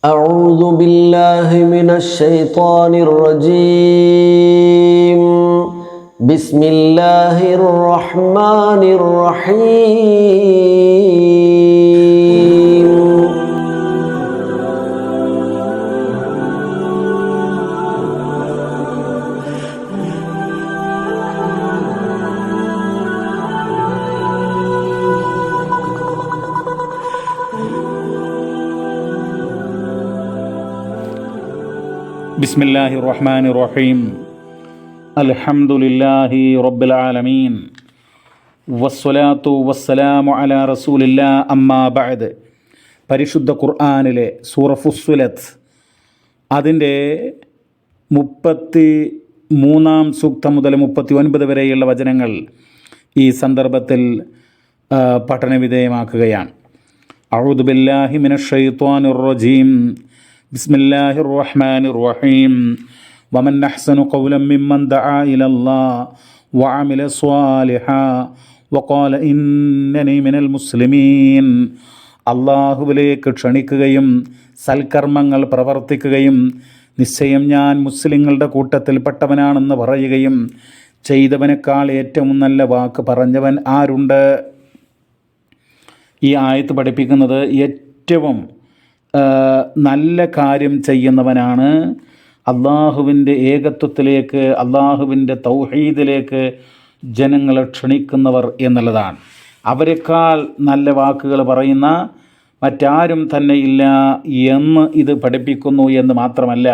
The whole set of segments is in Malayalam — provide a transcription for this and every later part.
أعوذ بالله من الشيطان الرجيم. بسم الله الرحمن الرحيم. ബിസ്മില്ലാഹിർ റഹ്മാനിർ റഹീം. അൽഹംദുലില്ലാഹി റബ്ബിൽ ആലമീൻ വസ്സലാത്തു വസ്സലാമു അലാ റസൂലില്ലാ അമ്മാ ബഅദ്. പരിശുദ്ധ ഖുർആനിലെ സൂറ ഫുസ്സിലത്ത് അതിൻ്റെ 33-ാം സൂക്തം മുതൽ 39 വരെയുള്ള വചനങ്ങൾ ഈ സന്ദർഭത്തിൽ പഠനവിധേയമാക്കുകയാണ്. അഊദു ബില്ലാഹി മിനശ് ശൈത്വാനിർ റജീം. ബിസ്മില്ലാഹിർ റഹ്മാനിർ റഹീം. വമൻ അഹ്സനു ഖൗലൻ മിമ്മൻ ദഅ ഇലല്ലാഹി വഅമില സ്വാലിഹാ വഖാല ഇന്നനി മിനൽ മുസ്ലിമീൻ. അല്ലാഹുവിലേക്ക് ക്ഷണിക്കുകയും സൽക്കർമ്മങ്ങൾ പ്രവർത്തിക്കുകയും നിശ്ചയം ഞാൻ മുസ്ലിങ്ങളുടെ കൂട്ടത്തിൽപ്പെട്ടവനാണെന്ന് പറയുകയും ചെയ്തവനേക്കാൾ ഏറ്റവും നല്ല വാക്ക് പറഞ്ഞവൻ ആരുണ്ട്? ഈ ആയത്ത് പഠിപ്പിക്കുന്നത് ഏറ്റവും നല്ല കാര്യം ചെയ്യുന്നവനാണ് അള്ളാഹുവിൻ്റെ ഏകത്വത്തിലേക്ക്, അള്ളാഹുവിൻ്റെ തൗഹീദിലേക്ക് ജനങ്ങളെ ക്ഷണിക്കുന്നവർ എന്നുള്ളതാണ്. അവരെക്കാൾ നല്ല വാക്കുകൾ പറയുന്ന മറ്റാരും തന്നെ ഇല്ല എന്ന് ഇത് പഠിപ്പിക്കുന്നു എന്ന് മാത്രമല്ല,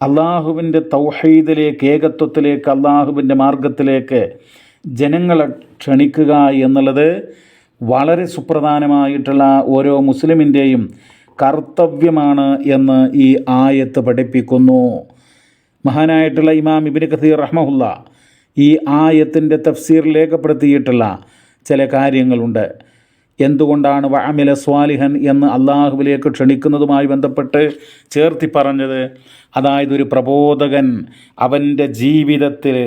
അള്ളാഹുവിൻ്റെ തൗഹീദിലേക്ക്, ഏകത്വത്തിലേക്ക്, അള്ളാഹുവിൻ്റെ മാർഗത്തിലേക്ക് ജനങ്ങളെ ക്ഷണിക്കുക എന്നുള്ളത് വളരെ സുപ്രധാനമായിട്ടുള്ള ഓരോ മുസ്ലിമിൻ്റെയും കർത്തവ്യമാണ് എന്ന് ഈ ആയത്ത് പഠിപ്പിക്കുന്നു. മഹാനായിട്ടുള്ള ഇമാം ഇബ്നു കസീർ റഹ്മഹുല്ല ഈ ആയത്തിൻ്റെ തഫ്സീർ രേഖപ്പെടുത്തിയിട്ടുള്ള ചില കാര്യങ്ങളുണ്ട്. എന്തുകൊണ്ടാണ് വഅമില സ്വാലിഹൻ എന്ന് അള്ളാഹുവിലേക്ക് ക്ഷണിക്കുന്നതുമായി ബന്ധപ്പെട്ട് ചേർത്തി പറഞ്ഞത്? അതായത് ഒരു പ്രബോധകൻ അവൻ്റെ ജീവിതത്തിൽ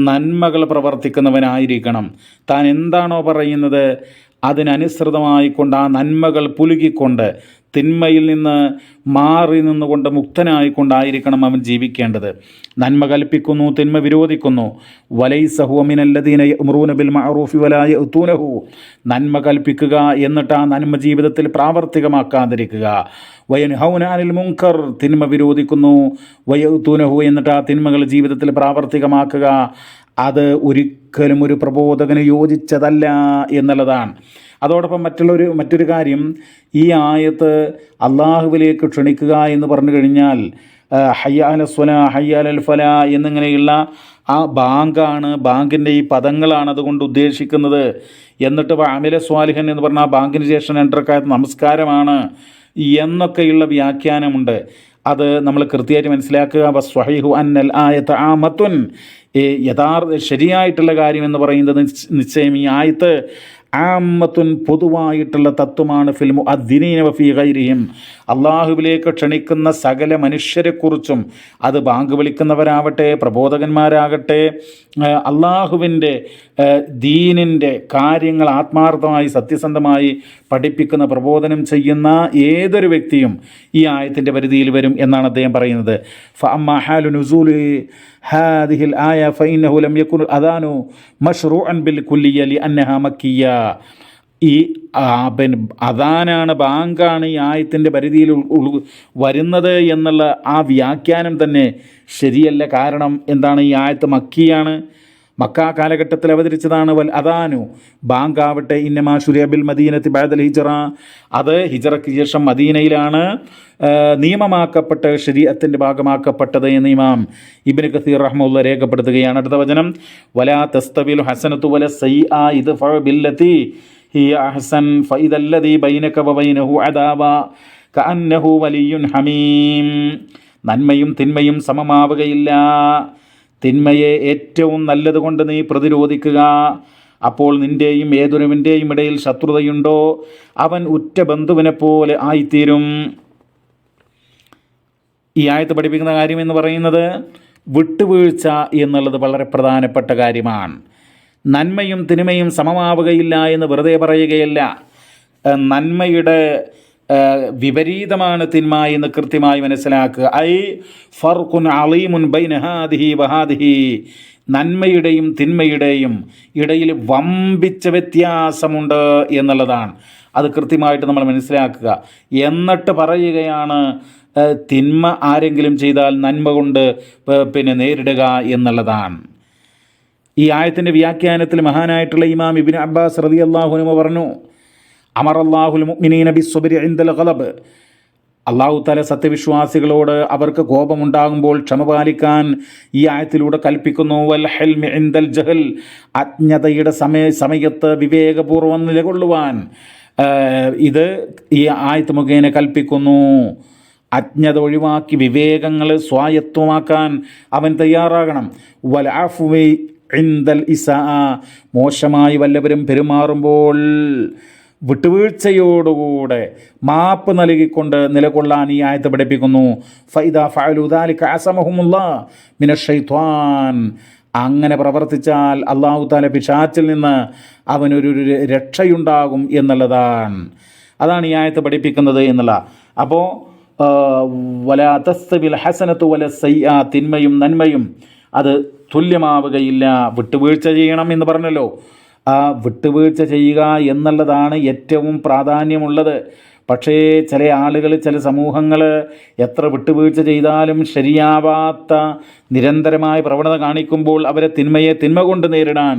നന്മകൾ പ്രവർത്തിക്കുന്നവനായിരിക്കണം. താൻ എന്താണോ പറയുന്നത് അതിനനുസൃതമായിക്കൊണ്ട് ആ നന്മകൾ പുലുകിക്കൊണ്ട് തിന്മയിൽ നിന്ന് മാറി നിന്നുകൊണ്ട് മുക്തനായിക്കൊണ്ടായിരിക്കണം അവൻ ജീവിക്കേണ്ടത്. നന്മ കൽപ്പിക്കുന്നു, തിന്മ വിരോധിക്കുന്നു. വലൈസ ഹുവ മിനല്ലദീന യഅ്മുറൂന ബിൽ മഅറൂഫി വലാ യഅ്തൂനഹു. നന്മ കൽപ്പിക്കുക എന്നിട്ട് ആ നന്മ ജീവിതത്തിൽ പ്രാവർത്തികമാക്കാതിരിക്കുക. വയൻഹൗന അനിൽ മുൻകർ. തിന്മ വിരോധിക്കുന്നു. വയഅ്തൂനഹു എന്നിട്ട് ആ തിന്മകൾ ജീവിതത്തിൽ പ്രാവർത്തികമാക്കുക. അത് ഒരിക്കലും ഒരു പ്രബോധകന് യോജിച്ചതല്ല എന്നുള്ളതാണ്. അതോടൊപ്പം മറ്റൊരു കാര്യം, ഈ ആയത്ത് അള്ളാഹുവിലേക്ക് ക്ഷണിക്കുക എന്ന് പറഞ്ഞു കഴിഞ്ഞാൽ ഹയ്യ അല സ്വലാ, ഹയ്യ അലൽ ഫലാ എന്നിങ്ങനെയുള്ള ആ ബാങ്കാണ്, ബാങ്കിൻ്റെ ഈ പദങ്ങളാണ് അതുകൊണ്ട് ഉദ്ദേശിക്കുന്നത്. എന്നിട്ട് അമില സ്വാലിഹൻ എന്ന് പറഞ്ഞാൽ ആ ബാങ്കിന് ശേഷം 2 റക്അത്ത് നമസ്കാരമാണ് എന്നൊക്കെയുള്ള വ്യാഖ്യാനമുണ്ട്. അത് നമ്മൾ കൃത്യമായിട്ട് മനസ്സിലാക്കുക. വസ്വഹീഹു അന്നൽ ആയത്ത് ആമത്തുൻ. ശരിയായിട്ടുള്ള കാര്യം എന്ന് പറയുന്നത് നിശ്ചയം ഈ ആയത്ത് ആമത്തുൻ പൊതുവായിട്ടുള്ള തത്വമാണ്. ഫിൽ മുഅദ്ദിനീന വഫീ ഗൈരിഹിം. അള്ളാഹുവിലേക്ക് ക്ഷണിക്കുന്ന സകല മനുഷ്യരെക്കുറിച്ചും, അത് ബാങ്ക് വിളിക്കുന്നവരാവട്ടെ, പ്രബോധകന്മാരാകട്ടെ, അള്ളാഹുവിൻ്റെ ദീനിൻ്റെ കാര്യങ്ങൾ ആത്മാർത്ഥമായി സത്യസന്ധമായി പഠിപ്പിക്കുന്ന, പ്രബോധനം ചെയ്യുന്ന ഏതൊരു വ്യക്തിയും ഈ ആയത്തിൻ്റെ പരിധിയിൽ വരും എന്നാണ് അദ്ദേഹം പറയുന്നത്. ഫഅമ്മാ ഹാലു നുസൂലി ഹാദിഹിൽ ആയ ഫഇന്നഹു ലം യകുൻ അദാനു മശ്റൂഅൻ ബിൽ കുല്ലിയ്യ ലിഅന്നഹാ മക്കിയ്യ. ഈ അദാനാണ്, ബാങ്കാണ് ഈ ആയത്തിൻ്റെ പരിധിയിൽ വരുന്നത് എന്നുള്ള ആ വ്യാഖ്യാനം തന്നെ ശരിയല്ല. കാരണം എന്താണ്? ഈ ആയത്ത് മക്കിയാണ്, മക്ക കാലഘട്ടത്തിൽ അവതരിച്ചതാണ്. വൽ അദാനു, ബാങ്കാവട്ടെ, ഇന്നമാ ശുരിഅ ബിൽ മദീനത്തി ബഅദൽ ഹിജ്റ. അത് ഹിജ്റയ്ക്ക് ശേഷം മദീനയിലാണ് നിയമമാക്കപ്പെട്ട് ശരീഅത്തിൻ്റെ ഭാഗമാക്കപ്പെട്ടത് എന്ന് ഇമാം ഇബ്നു കസീർ റഹ്മത്തുള്ളാഹി രേഖപ്പെടുത്തുകയാണ്. അടുത്ത വചനം, വലാ തസ്തവിൽ ഹസനതു വല സയ്യിഅ ഇദ്ഫഅ ബില്ലതി ഹിയ അഹ്സൻ ഫഇദല്ലദീ ബൈനക വബൈനഹു അദാവ കഅന്നഹു വലിയ്യുൻ ഹമീം. നന്മയും തിന്മയും സമമാവുകയില്ല. തിന്മയെ ഏറ്റവും നല്ലതുകൊണ്ട് നീ പ്രതിരോധിക്കുക. അപ്പോൾ നിൻ്റെയും ഏതൊരുവിൻ്റെയും ഇടയിൽ ശത്രുതയുണ്ടോ അവൻ ഉറ്റ ബന്ധുവിനെ പോലെ ആയിത്തീരും. ഈ ആയത്ത് പഠിപ്പിക്കുന്ന കാര്യം എന്ന് പറയുന്നത് വിട്ടുവീഴ്ച എന്നുള്ളത് വളരെ പ്രധാനപ്പെട്ട കാര്യമാണ്. നന്മയും തിന്മയും സമമാവുകയില്ല എന്ന് വെറുതെ പറയുകയല്ല. നന്മയുടെ വിപരീതമാണ് തിന്മ എന്ന് കൃത്യമായി മനസ്സിലാക്കുക. ഐ ഫർഖുൻ അളീമുൻ ബൈന ഹാദിഹി വഹാദിഹി, നന്മയുടെയും തിന്മയുടെയും ഇടയിൽ വമ്പിച്ച വ്യത്യാസമുണ്ട് എന്നുള്ളതാണ്. അത് കൃത്യമായിട്ട് നമ്മൾ മനസ്സിലാക്കുക. എന്നിട്ട് പറയുകയാണ് തിന്മ ആരെങ്കിലും ചെയ്താൽ നന്മ കൊണ്ട് നേരിടുക എന്നുള്ളതാണ്. ഈ ആയത്തിൻ്റെ വ്യാഖ്യാനത്തിൽ മഹാനായിട്ടുള്ള ഇമാം ഇബ്നു അബ്ബാസ് റളിയല്ലാഹു അൻഹു പറഞ്ഞു, അമറല്ലാഹുൽ മുഅ്മിനീന ബിസ്സബ്രി ഇൻദൽ ഗളബ്, അള്ളാഹു തആല സത്യവിശ്വാസികളോട് അവർക്ക് കോപമുണ്ടാകുമ്പോൾ ക്ഷമ പാലിക്കാൻ ഈ ആയത്തിലൂടെ കൽപ്പിക്കുന്നു. വൽ ഹൽമി ഇൻദൽ ജഹൽ, അജ്ഞതയുടെ സമയത്ത് വിവേകപൂർവ്വം നിലകൊള്ളുവാൻ ഇത് ഈ ആയത്ത് മുഖേന കൽപ്പിക്കുന്നു. അജ്ഞത ഒഴിവാക്കി വിവേകങ്ങൾ സ്വായത്തമാക്കാൻ അവൻ തയ്യാറാകണം. വൽ അഫ്വി ഇൻദൽ ഇസാ, മോശമായി വല്ലവരും പെരുമാറുമ്പോൾ വിട്ടുവീഴ്ചയോടുകൂടെ മാപ്പ് നൽകിക്കൊണ്ട് നിലകൊള്ളാൻ ഈ ആയത്ത് പഠിപ്പിക്കുന്നു. ഫൈദാ ഫഅലു ദാലിക അസമഹുമുല്ലാഹ് മിനശ് ശൈത്വാൻ, അങ്ങനെ പ്രവർത്തിച്ചാൽ അല്ലാഹു തആല പിശാചിൽ നിന്ന് അവനൊരു രക്ഷയുണ്ടാകും എന്നുള്ളതാണ്. അതാണ് ഈ ആയത്ത് പഠിപ്പിക്കുന്നത് എന്നുള്ള. അപ്പോൾ വലാ തസ്തവിൽ ഹസനത്തു വല സയ്യാ, തിന്മയും നന്മയും അത് തുല്യമാവുകയില്ല. വിട്ടുവീഴ്ച ചെയ്യണം എന്ന് പറഞ്ഞല്ലോ. ആ വിട്ടുവീഴ്ച ചെയ്യുക എന്നുള്ളതാണ് ഏറ്റവും പ്രാധാന്യമുള്ളത്. പക്ഷേ ചില ആളുകൾ, ചില സമൂഹങ്ങൾ എത്ര വിട്ടുവീഴ്ച ചെയ്താലും ശരിയാവാത്ത നിരന്തരമായ പ്രവണത കാണിക്കുമ്പോൾ അവരെ തിന്മയെ തിന്മ കൊണ്ട് നേരിടാൻ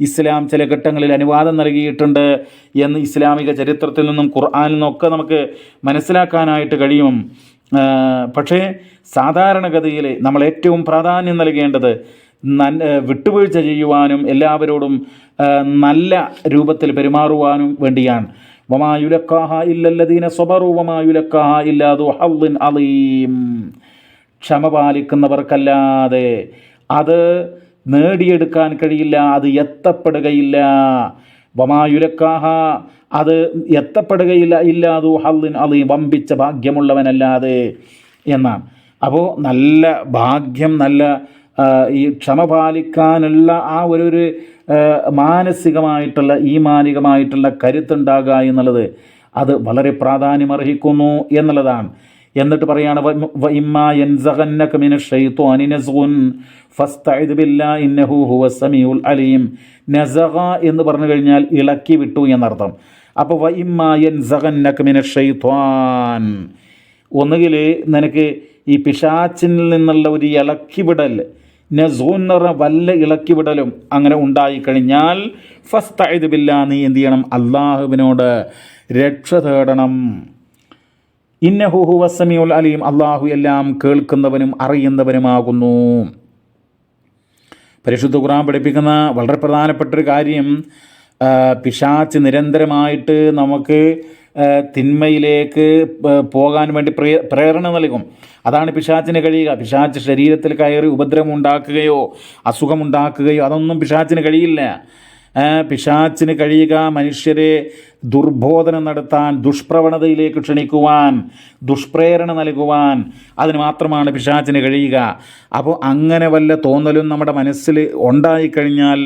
ഇസ്ലാം ചില ഘട്ടങ്ങളിൽ അനുവാദം നൽകിയിട്ടുണ്ട് എന്ന് ഇസ്ലാമിക ചരിത്രത്തിൽ നിന്നും ഖുർആനിൽ നിന്നൊക്കെ നമുക്ക് മനസ്സിലാക്കാനായിട്ട് കഴിയും. പക്ഷേ സാധാരണഗതിയിൽ നമ്മൾ ഏറ്റവും പ്രാധാന്യം നൽകേണ്ടത് വിട്ടുവീഴ്ച ചെയ്യുവാനും എല്ലാവരോടും നല്ല രൂപത്തിൽ പെരുമാറുവാനും വേണ്ടിയാണ്. വമാ യുലക്കാഹ ഇല്ലല്ലദീന സ്വബറു വമാ യുലക്കാഹ ഇല്ലാ ദു ഹള്ളിൻ അളീം, ക്ഷമ പാലിക്കുന്നവർക്കല്ലാതെ അത് നേടിയെടുക്കാൻ കഴിയില്ല, അത് എത്തപ്പെടുകയില്ല. വമാ യുലക്കാഹ, അത് എത്തപ്പെടുകയില്ല ഇല്ലാ ദു ഹള്ളിൻ അളീം, വമ്പിച്ച ഭാഗ്യമുള്ളവനല്ലാതെ എന്നാണ്. അപ്പോൾ നല്ല ഭാഗ്യം, നല്ല ഈ ക്ഷമ പാലിക്കാനുള്ള ആ ഒരു മാനസികമായിട്ടുള്ള ഈമാനികമായിട്ടുള്ള കരുത്തുണ്ടാകുക എന്നുള്ളത് അത് വളരെ പ്രാധാന്യമർഹിക്കുന്നു എന്നുള്ളതാണ്. എന്നിട്ട് പറയാണ് വഇമ്മാ യൻസഗന്നക മിനശ് ശൈത്വാനി നസ്ഗുൻ ഫസ്തഇദ് ബില്ലാഹി ഇന്നഹു ഹുവസ് സമീഉൽ അലീം. നസഗ എന്ന് പറഞ്ഞു കഴിഞ്ഞാൽ ഇളക്കി വിട്ടു എന്നർത്ഥം. അപ്പോൾ വഇമ്മാ യൻസഗന്നക മിനശ് ശൈത്വാൻ, ഒന്നുകിൽ നിനക്ക് ഈ പിശാചിൽ നിന്നുള്ള ഒരു ഇളക്കിവിടൽ, നസ്ഗുൻ എന്ന് പറഞ്ഞാൽ വല്ല ഇളക്കിവിടലും അങ്ങനെ ഉണ്ടായിക്കഴിഞ്ഞാൽ ഫസ്തഇദ് ബില്ലാഹി, നീ എന്ത് ചെയ്യണം? അള്ളാഹുവിനോട് രക്ഷ തേടണം. ഇന്നഹു ഹുവസ് സമീഉൽ അലീം, അള്ളാഹു എല്ലാം കേൾക്കുന്നവനും അറിയുന്നവനുമാകുന്നു. പരിശുദ്ധ ഖുർആൻ പഠിപ്പിക്കുന്ന വളരെ പ്രധാനപ്പെട്ടൊരു കാര്യം, പിശാച് നിരന്തരമായിട്ട് നമുക്ക് തിന്മയിലേക്ക് പോകാൻ വേണ്ടി പ്രേരണ നൽകും. അതാണ് പിശാചിന് കഴിയുക. പിശാച് ശരീരത്തിൽ കയറി ഉപദ്രവം ഉണ്ടാക്കുകയോ അസുഖമുണ്ടാക്കുകയോ അതൊന്നും പിശാചിന് കഴിയില്ല. പിശാചിന് കഴിയുക മനുഷ്യരെ ദുർബോധനം നടത്താൻ, ദുഷ്പ്രവണതയിലേക്ക് ക്ഷണിക്കുവാൻ, ദുഷ്പ്രേരണ നൽകുവാൻ, അതിന് മാത്രമാണ് പിശാചിന് കഴിയുക. അപ്പോൾ അങ്ങനെ വല്ല തോന്നലും നമ്മുടെ മനസ്സിൽ ഉണ്ടായിക്കഴിഞ്ഞാൽ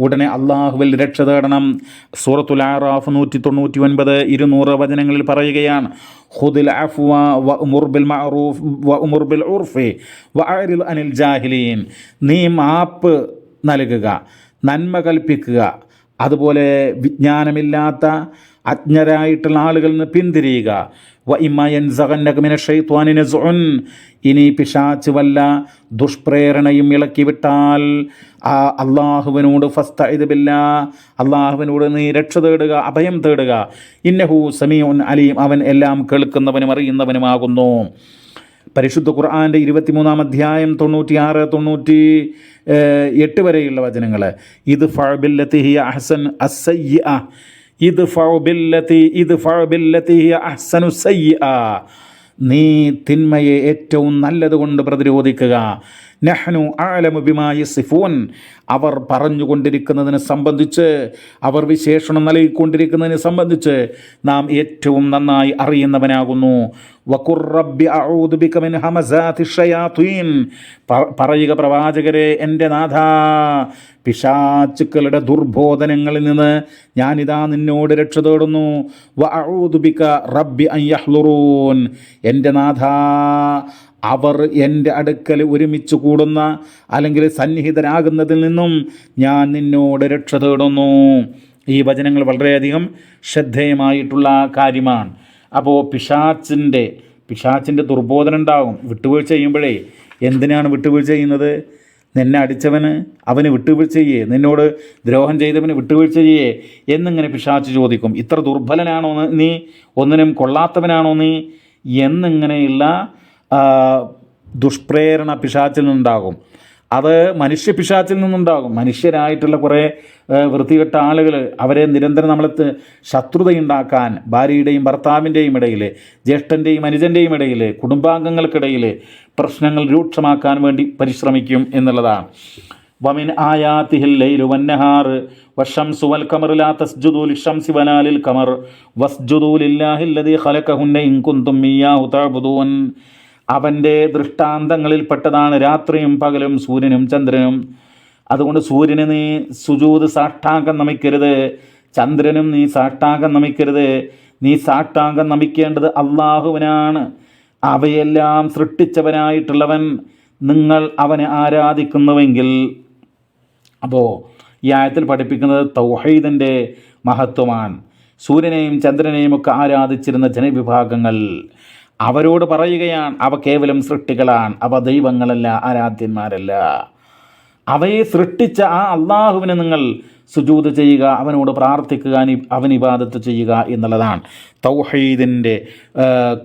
ഉടനെ അള്ളാഹുവിൽ രക്ഷ തേടണം. സൂറത്തുൽ അറാഫ് 199, 200 വചനങ്ങളിൽ പറയുകയാണ്, ഖുദിൽ അഫ്വ വഅ്മുർ ബിൽ മഅറൂഫ് വഅ്മുർ ബിൽ ഉർഫി വഅരിദ് അനിൽ ജാഹിലീൻ. നീ മാപ്പ് നൽകുക, നന്മ കൽപ്പിക്കുക, അതുപോലെ വിജ്ഞാനമില്ലാത്ത അജ്ഞരായിട്ടുള്ള ആളുകളിൽ നിന്ന് പിന്തിരിയുക. വഇമ്മാ യൻസഗന്നക മിനശ് ശൈത്വാനി നസ്ഉൻ, ഇനി പിശാച് വല്ല ദുഷ്പ്രേരണയും ഇളക്കിവിട്ടാൽ അള്ളാഹുവിനോട് ഫസ്തഇദ് ബില്ലാഹ്, അള്ളാഹുവിനോട് നീ രക്ഷ തേടുക, അഭയം തേടുക. ഇന്നഹു സമീഉൻ അലീം, അവൻ എല്ലാം കേൾക്കുന്നവനും അറിയുന്നവനുമാകുന്നു. പരിശുദ്ധ ഖുർആൻ്റെ 23-ാം അധ്യായം 96, 98 വരെയുള്ള വചനങ്ങൾ, ഇദ്ഫഅ ബില്ലതി ഹിയ അഹ്സൻ അസ്സയ്യിഅ, ഇദ്ഫഅ ബില്ലതി ഹിയ അഹ്സനു സയ്യിഅ, നീ തിന്മയെ ഏറ്റവും നല്ലതുകൊണ്ട് പ്രതിരോധിക്കുക. നഹ്നു അഅലമു ബിമാ യസിഫൂൻ, അവർ പറഞ്ഞുകൊണ്ടിരിക്കുന്നതിനെ സംബന്ധിച്ച്, അവർ വിശേഷണം നൽകിക്കൊണ്ടിരിക്കുന്നതിനെ സംബന്ധിച്ച് നാം ഏറ്റവും നന്നായി അറിയുന്നവനാകുന്നു. വഖുർ റബ്ബി അഊദു ബിക മിൻ ഹമസാതി ഷയാത്തീൻ, പറയുക പ്രവാചകരെ, എൻ്റെ നാഥാ, പിശാചുക്കളുടെ ദുർബോധനങ്ങളിൽ നിന്ന് ഞാനിതാ നിന്നോട് രക്ഷ തേടുന്നു. വഅഊദു ബിക റബ്ബി അൻ യഹ്ളുറൂൻ, എൻ്റെ നാഥാ, അവർ എൻ്റെ അടുക്കൽ ഒരുമിച്ച് കൂടുന്ന അല്ലെങ്കിൽ സന്നിഹിതരാകുന്നതിൽ നിന്നും ഞാൻ നിന്നോട് രക്ഷ തേടുന്നു. ഈ വചനങ്ങൾ വളരെയധികം ശ്രദ്ധേയമായിട്ടുള്ള കാര്യമാണ്. അപ്പോൾ പിശാച്ചിൻ്റെ ദുർബോധനം ഉണ്ടാകും. വിട്ടുവീഴ്ച ചെയ്യുമ്പോഴേ, എന്തിനാണ് വിട്ടുവീഴ്ച ചെയ്യുന്നത്? നിന്നെ അടിച്ചവന് അവന് വിട്ടുവീഴ്ച ചെയ്യേ, നിന്നോട് ദ്രോഹം ചെയ്തവന് വിട്ടുവീഴ്ച ചെയ്യേ എന്നിങ്ങനെ പിശാച്ച് ചോദിക്കും. ഇത്ര ദുർബലനാണോ നീ, ഒന്നിനും കൊള്ളാത്തവനാണോ നീ എന്നിങ്ങനെയുള്ള ദുഷ്പ്രേരണ പിശാച്ചിൽ നിന്നുണ്ടാകും. അത് മനുഷ്യ പിശാച്ചിൽ നിന്നുണ്ടാകും. മനുഷ്യരായിട്ടുള്ള കുറേ വൃത്തികെട്ട ആളുകൾ, അവരെ നിരന്തരം നമ്മളെ ശത്രുതയുണ്ടാക്കാൻ, ഭാര്യയുടെയും ഭർത്താവിൻ്റെയും ഇടയിൽ, ജ്യേഷ്ഠൻ്റെയും അനുജൻ്റെയും ഇടയിൽ, കുടുംബാംഗങ്ങൾക്കിടയിൽ പ്രശ്നങ്ങൾ രൂക്ഷമാക്കാൻ വേണ്ടി പരിശ്രമിക്കും എന്നുള്ളതാണ്. വമിൻ ആയാതിഹിൽ ലൈലു വന്നഹാർ വശംസു വൽ ഖമറു ലാ തസ്ജുദൂ ലിശംസി വലാ ലിൽ ഖമർ വസ്ജുദൂ ലില്ലാഹി അല്ലദീ ഖലഖഹുന്ന ഇൻ കുൻതും ഇയ്യാഹു തഅബുദൂൻ. അവൻ്റെ ദൃഷ്ടാന്തങ്ങളിൽപ്പെട്ടതാണ് രാത്രിയും പകലും, സൂര്യനും ചന്ദ്രനും. അതുകൊണ്ട് സൂര്യന് നീ സുജൂദ് സാഷ്ടാംഗം നമിക്കരുത്, ചന്ദ്രനും നീ സാഷ്ടാംഗം നമിക്കരുത്. നീ സാഷ്ടാംഗം നമിക്കേണ്ടത് അള്ളാഹുവിനാണ്. അവയെല്ലാം സൃഷ്ടിച്ചവനായിട്ടുള്ളവൻ, നിങ്ങൾ അവനെ ആരാധിക്കുന്നുവെങ്കിൽ. അപ്പോൾ ഈ ആയത്തിൽ പഠിപ്പിക്കുന്നത് തൗഹീദിൻ്റെ മഹത്വമാണ്. സൂര്യനെയും ചന്ദ്രനെയും ഒക്കെ ആരാധിച്ചിരുന്ന ജനവിഭാഗങ്ങൾ, അവരോട് പറയുകയാണ്, അവ കേവലം സൃഷ്ടികളാണ്, അവ ദൈവങ്ങളല്ല, ആരാധ്യന്മാരല്ല. അവയെ സൃഷ്ടിച്ച ആ അള്ളാഹുവിന് നിങ്ങൾ സുജൂദ് ചെയ്യുക, അവനോട് പ്രാർത്ഥിക്കുക, അവൻ ഇബാദത്ത് ചെയ്യുക എന്നുള്ളതാണ് തൗഹീദിൻ്റെ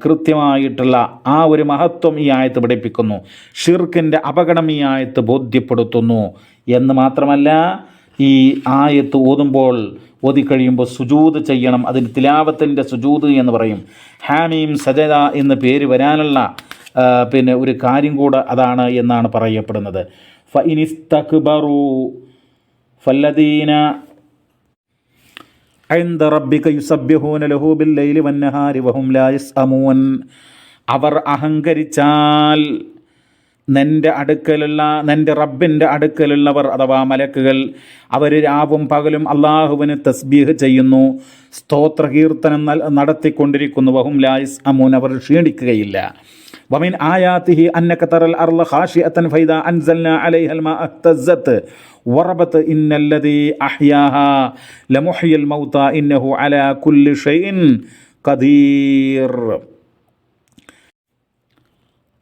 കൃത്യമായിട്ടുള്ള ആ ഒരു മഹത്വം ഈ ആയത്ത് പഠിപ്പിക്കുന്നു. ഷിർക്കിൻ്റെ അപകടം ഈ ആയത്ത് ബോധ്യപ്പെടുത്തുന്നു എന്ന് മാത്രമല്ല, ഈ ആയത്ത് ഓതിക്കഴിയുമ്പോൾ സുജൂദ് ചെയ്യണം. അതിന് തിലാവത്തിൻ്റെ സുജൂദ് എന്ന് പറയും. ഹാമീം സജദ എന്ന് പേര് വരാനുള്ള ഒരു കാര്യം കൂടെ അതാണ് എന്നാണ് പറയപ്പെടുന്നത്. ഫഇനിസ്തക്ബറു ഫല്ലദീന ഇൻദ റബ്ബിക യുസബ്ബിഹൂന ലഹു ബില്ലൈലി വന്നഹാരി വഹും ലാ യസ്അമൂൻ. അവർ അഹങ്കരിച്ചാൽ നിൻ്റെ റബ്ബിൻ്റെ അടുക്കലുള്ളവർ അഥവാ മലക്കുകൾ, അവർ രാവും പകലും അള്ളാഹുവിന് തസ്ബീഹ് ചെയ്യുന്നു, സ്തോത്ര കീർത്തനം നടത്തിക്കൊണ്ടിരിക്കുന്നു. വഹും ലാ യസ്അമൂൻ, അവർ ക്ഷീണിക്കുകയില്ല. വമിൻ ആയാതിഹി അന്നക തറൽ അർള ഖാശിഅതൻ ഫൈദാ അൻസൽനാ അലൈഹൽ മാഅ ഇഹ്തസ്സത് വറബത് ഇന്നല്ലദീ അഹ്യാഹാ ലമുഹ്യിൽ മൗതാ ഇന്നഹു അലാ കുല്ലി ഷൈഇൻ ഖദീർ.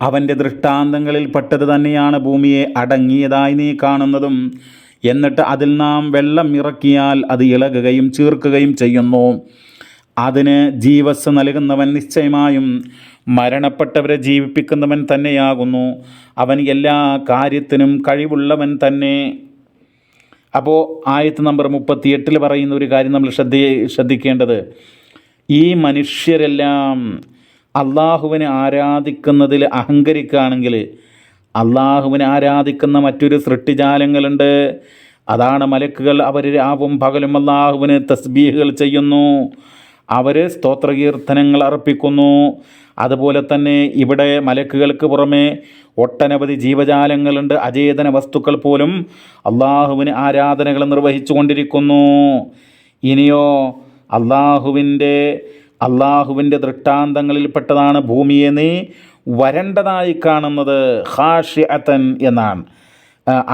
അവൻ്റെ ദൃഷ്ടാന്തങ്ങളിൽ പെട്ടത് തന്നെയാണ് ഭൂമിയെ അടങ്ങിയതായി നീ കാണുന്നതും. എന്നിട്ട് അതിൽ നാം വെള്ളം ഇറക്കിയാൽ അത് ഇളകുകയും ചീർക്കുകയും ചെയ്യുന്നു. അതിന് ജീവസ് നൽകുന്നവൻ നിശ്ചയമായും മരണപ്പെട്ടവരെ ജീവിപ്പിക്കുന്നവൻ തന്നെയാകുന്നു. അവൻ എല്ലാ കാര്യത്തിനും കഴിവുള്ളവൻ തന്നെ. അപ്പോൾ ആയത്ത് നമ്പർ 38 പറയുന്ന ഒരു കാര്യം നമ്മൾ ശ്രദ്ധിക്കേണ്ടത്, ഈ മനുഷ്യരെല്ലാം അള്ളാഹുവിനെ ആരാധിക്കുന്നതിൽ അഹങ്കരിക്കുകയാണെങ്കിൽ, അള്ളാഹുവിനെ ആരാധിക്കുന്ന മറ്റൊരു സൃഷ്ടിജാലങ്ങളുണ്ട്, അതാണ് മലക്കുകൾ. അവർ രാവും പകലും അള്ളാഹുവിന് തസ്ബീഹുകൾ ചെയ്യുന്നു, അവർ സ്തോത്രകീർത്തനങ്ങൾ അർപ്പിക്കുന്നു. അതുപോലെ തന്നെ ഇവിടെ മലക്കുകൾക്ക് പുറമെ ഒട്ടനവധി ജീവജാലങ്ങളുണ്ട്, അചേതന വസ്തുക്കൾ പോലും അള്ളാഹുവിന് ആരാധനകൾ നിർവഹിച്ചു കൊണ്ടിരിക്കുന്നു. ഇനിയോ അള്ളാഹുവിൻ്റെ ദൃഷ്ടാന്തങ്ങളിൽപ്പെട്ടതാണ് ഭൂമിയെ നീ വരണ്ടതായി കാണുന്നത്. ഖാശിഅതൻ എന്നാണ്,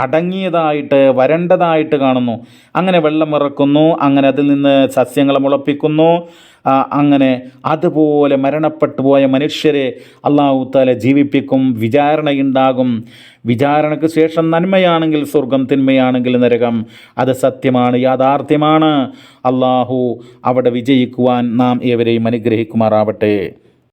അടങ്ങിയതായിട്ട് വരണ്ടതായിട്ട് കാണുന്നു. അങ്ങനെ വെള്ളം ഇറക്കുന്നു, അങ്ങനെ അതിൽ നിന്ന് സസ്യങ്ങൾ മുളപ്പിക്കുന്നു. അങ്ങനെ അതുപോലെ മരണപ്പെട്ടു പോയ മനുഷ്യരെ അല്ലാഹു തആല ജീവിപ്പിക്കും. വിചാരണയുണ്ടാകും. വിചാരണയ്ക്ക് ശേഷം നന്മയാണെങ്കിൽ സ്വർഗം, തിന്മയാണെങ്കിൽ നരകം. അത് സത്യമാണ്, യാഥാർത്ഥ്യമാണ്. അല്ലാഹു അവിടെ വിജയിക്കുവാൻ നാം ഏവരെയും അനുഗ്രഹിക്കുമാറാവട്ടെ.